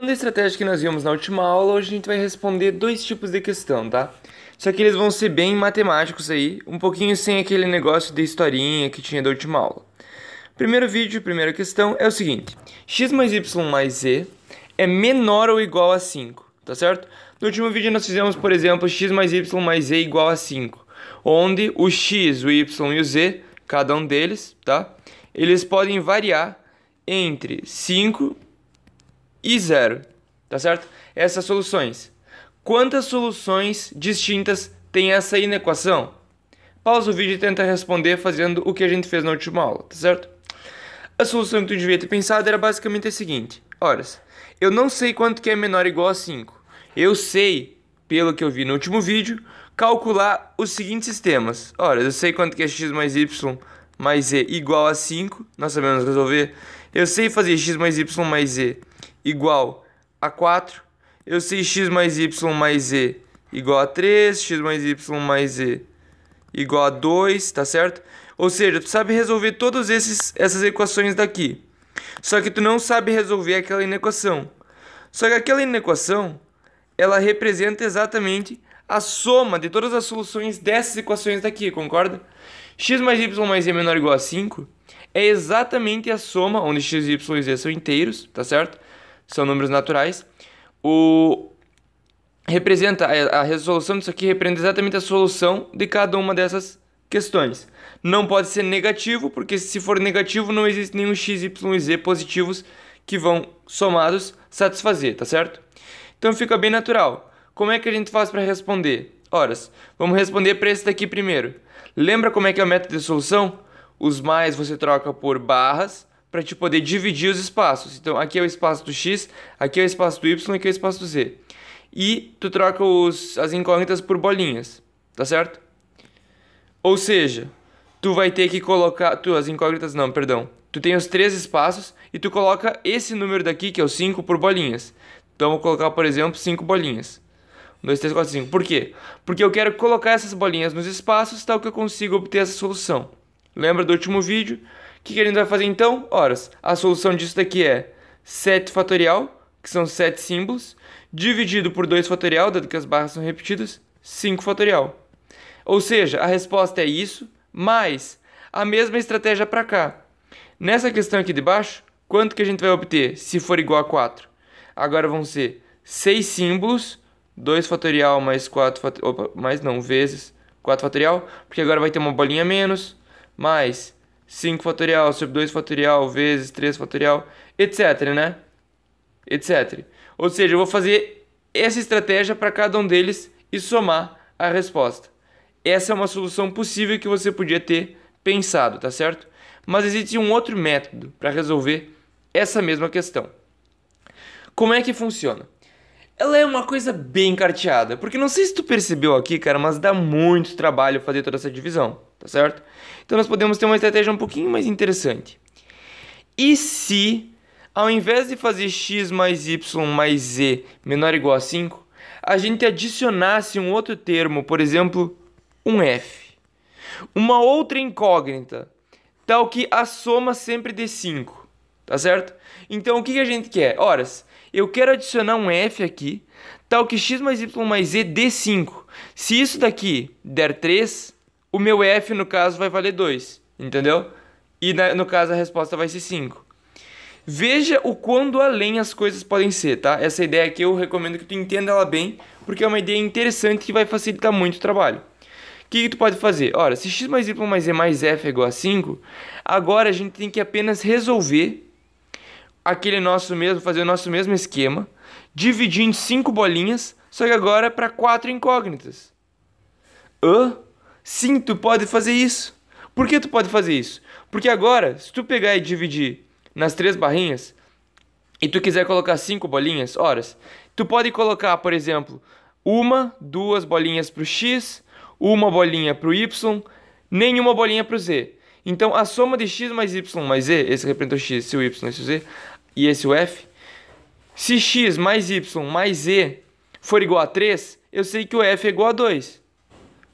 A estratégia que nós vimos na última aula, hoje a gente vai responder dois tipos de questão, tá? Só que eles vão ser bem matemáticos aí, um pouquinho sem aquele negócio de historinha que tinha da última aula. Primeiro vídeo, primeira questão é o seguinte: x mais y mais z é menor ou igual a 5, tá certo? No último vídeo nós fizemos, por exemplo, x mais y mais z igual a 5, onde o x, o y e o z, cada um deles, tá? Eles podem variar entre 5 e 0, tá certo? Essas soluções. Quantas soluções distintas tem essa inequação? Pausa o vídeo e tenta responder fazendo o que a gente fez na última aula, tá certo? A solução que tu devia ter pensado era basicamente a seguinte: ora, eu não sei quanto que é menor ou igual a 5. Eu sei, pelo que eu vi no último vídeo, calcular os seguintes sistemas. Ora, eu sei quanto que é x mais y mais z igual a 5, nós sabemos resolver. Eu sei fazer x mais y mais z igual a 4. Eu sei x mais y mais z igual a 3, x mais y mais z igual a 2, tá certo? Ou seja, tu sabe resolver todas essas equações daqui. Só que tu não sabe resolver aquela inequação. Só que aquela inequação, ela representa exatamente a soma de todas as soluções dessas equações daqui, concorda? X mais y mais z menor ou igual a 5 é exatamente a soma, onde x, y e z são inteiros, tá certo? São números naturais. A resolução disso aqui representa exatamente a solução de cada uma dessas questões. Não pode ser negativo, porque se for negativo não existe nenhum x, y e z positivos que vão somados satisfazer, tá certo? Então fica bem natural. Como é que a gente faz para responder? Ora, vamos responder para esse daqui primeiro. Lembra como é que é o método de solução? Os mais você troca por barras para te poder dividir os espaços. Então aqui é o espaço do x, aqui é o espaço do y, aqui é o espaço do z. E tu troca as incógnitas por bolinhas, tá certo? Ou seja, tu vai ter que colocar... as incógnitas não, perdão. Tu tem os três espaços e tu coloca esse número daqui, que é o 5, por bolinhas. Então eu vou colocar, por exemplo, 5 bolinhas. 1, 2, 3, 4, 5. Por quê? Porque eu quero colocar essas bolinhas nos espaços, tal que eu consiga obter essa solução. Lembra do último vídeo? O que a gente vai fazer então? Ora, a solução disso daqui é 7 fatorial, que são 7 símbolos, dividido por 2 fatorial, dado que as barras são repetidas, 5 fatorial. Ou seja, a resposta é isso, mais a mesma estratégia para cá. Nessa questão aqui de baixo, quanto que a gente vai obter se for igual a 4? Agora vão ser 6 símbolos, 2 fatorial mais 4 fatorial, vezes 4 fatorial, porque agora vai ter uma bolinha menos, mais 5 fatorial sobre 2 fatorial vezes 3 fatorial, etc, né? Etc. Ou seja, eu vou fazer essa estratégia para cada um deles e somar a resposta. Essa é uma solução possível que você podia ter pensado, tá certo? Mas existe um outro método para resolver essa mesma questão. Como é que funciona? Ela é uma coisa bem carteada, porque não sei se tu percebeu aqui, cara, mas dá muito trabalho fazer toda essa divisão, tá certo? Então nós podemos ter uma estratégia um pouquinho mais interessante. E se, ao invés de fazer x mais y mais z menor ou igual a 5, a gente adicionasse um outro termo, por exemplo, um f. Uma outra incógnita, tal que a soma sempre dê 5, tá certo? Então o que a gente quer? Ora, eu quero adicionar um f aqui, tal que x mais y mais z dê 5. Se isso daqui der 3, o meu f no caso vai valer 2, entendeu? E no caso a resposta vai ser 5. Veja o quão além as coisas podem ser, tá? Essa ideia aqui eu recomendo que tu entenda ela bem, porque é uma ideia interessante que vai facilitar muito o trabalho. O que tu pode fazer? Ora, se x mais y mais z mais f é igual a 5, agora a gente tem que apenas resolver fazer o nosso mesmo esquema, dividir em 5 bolinhas, só que agora para 4 incógnitas. Sim, tu pode fazer isso. Por que tu pode fazer isso? Porque agora, se tu pegar e dividir nas 3 barrinhas, e tu quiser colocar 5 bolinhas, tu pode colocar, por exemplo, 1, 2 bolinhas para o x, 1 bolinha para o y, nenhuma bolinha para o z. Então, a soma de x mais y mais z, esse representa o x, esse o y, esse o z, e esse o f, se x mais y mais z for igual a 3, eu sei que o f é igual a 2.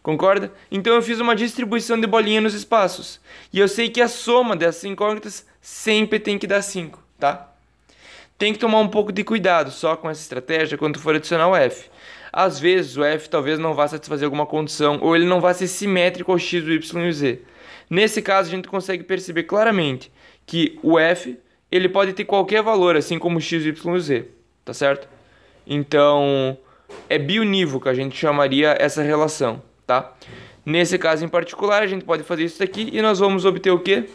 Concorda? Então eu fiz uma distribuição de bolinha nos espaços. E eu sei que a soma dessas incógnitas sempre tem que dar 5, tá? Tem que tomar um pouco de cuidado só com essa estratégia quando for adicionar o f. Às vezes o f talvez não vá satisfazer alguma condição, ou ele não vá ser simétrico ao x, o y e o z. Nesse caso a gente consegue perceber claramente que o f ele pode ter qualquer valor, assim como o x, o y e o z, tá certo? Então é biunívoco, a gente chamaria essa relação, tá? Nesse caso em particular a gente pode fazer isso daqui e nós vamos obter o quê?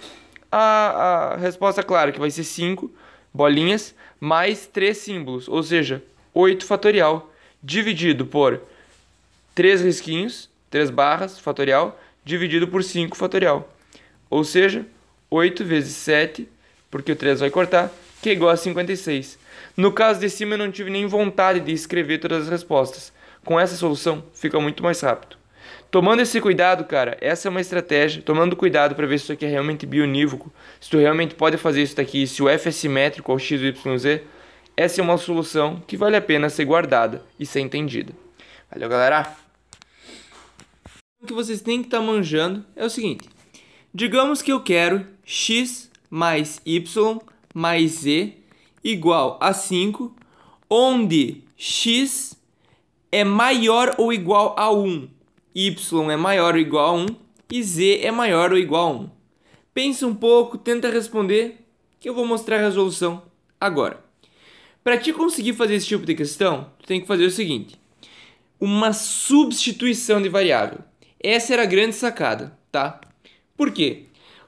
A resposta clara, que vai ser 5 bolinhas mais 3 símbolos, ou seja, 8 fatorial, dividido por 3 risquinhos, 3 barras fatorial, dividido por 5 fatorial. Ou seja, 8 vezes 7, porque o 3 vai cortar, que é igual a 56. No caso de cima eu não tive nem vontade de escrever todas as respostas. Com essa solução fica muito mais rápido. Tomando esse cuidado, cara, essa é uma estratégia, tomando cuidado para ver se isso aqui é realmente bionívoco, se tu realmente pode fazer isso daqui, se o f é simétrico ao x, y, z, essa é uma solução que vale a pena ser guardada e ser entendida. Valeu, galera! O que vocês têm que estar manjando é o seguinte, digamos que eu quero x mais y mais z igual a 5, onde x é maior ou igual a 1. Y é maior ou igual a 1 e Z é maior ou igual a 1. Pensa um pouco, tenta responder, que eu vou mostrar a resolução agora. Para te conseguir fazer esse tipo de questão, tu tem que fazer o seguinte, uma substituição de variável. Essa era a grande sacada, tá? Por quê?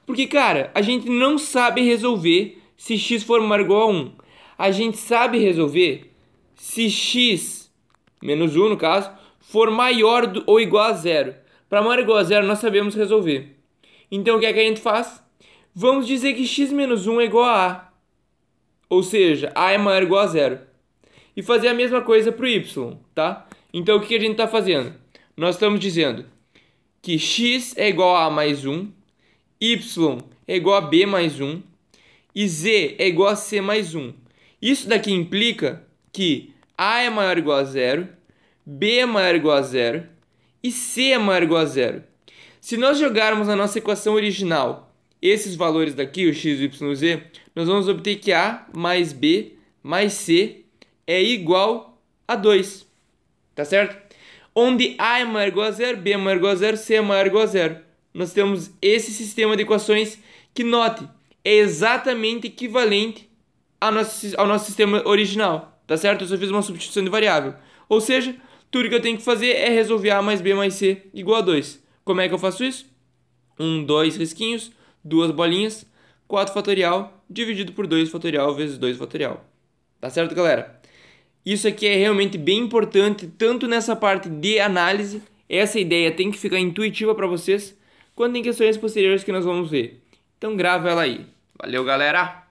Porque, cara, a gente não sabe resolver se x for maior ou igual a 1. A gente sabe resolver se x, menos 1 no caso, for maior ou igual a 0. Para maior ou igual a 0 nós sabemos resolver. Então o que é que a gente faz? Vamos dizer que x menos 1 é igual a a. Ou seja, a é maior ou igual a 0. E fazer a mesma coisa para o y, tá? Então o que a gente está fazendo? Nós estamos dizendo que x é igual a mais 1, y é igual a b mais 1 e z é igual a c mais 1. Isso daqui implica que a é maior ou igual a 0, b é maior ou igual a 0 e c é maior ou igual a 0. Se nós jogarmos na nossa equação original esses valores daqui, o x, o y e o z, nós vamos obter que a mais b mais c é igual a 2. Tá certo? Onde a é maior ou igual a 0, b é maior ou igual a 0, c é maior ou igual a 0. Nós temos esse sistema de equações que, note, é exatamente equivalente ao nosso sistema original. Tá certo? Eu só fiz uma substituição de variável. Ou seja, tudo que eu tenho que fazer é resolver a mais b mais c igual a 2. Como é que eu faço isso? 2 risquinhos, 2 bolinhas, 4 fatorial, dividido por 2 fatorial vezes 2 fatorial. Tá certo, galera? Isso aqui é realmente bem importante, tanto nessa parte de análise, essa ideia tem que ficar intuitiva para vocês, quanto em questões posteriores que nós vamos ver. Então grava ela aí. Valeu, galera!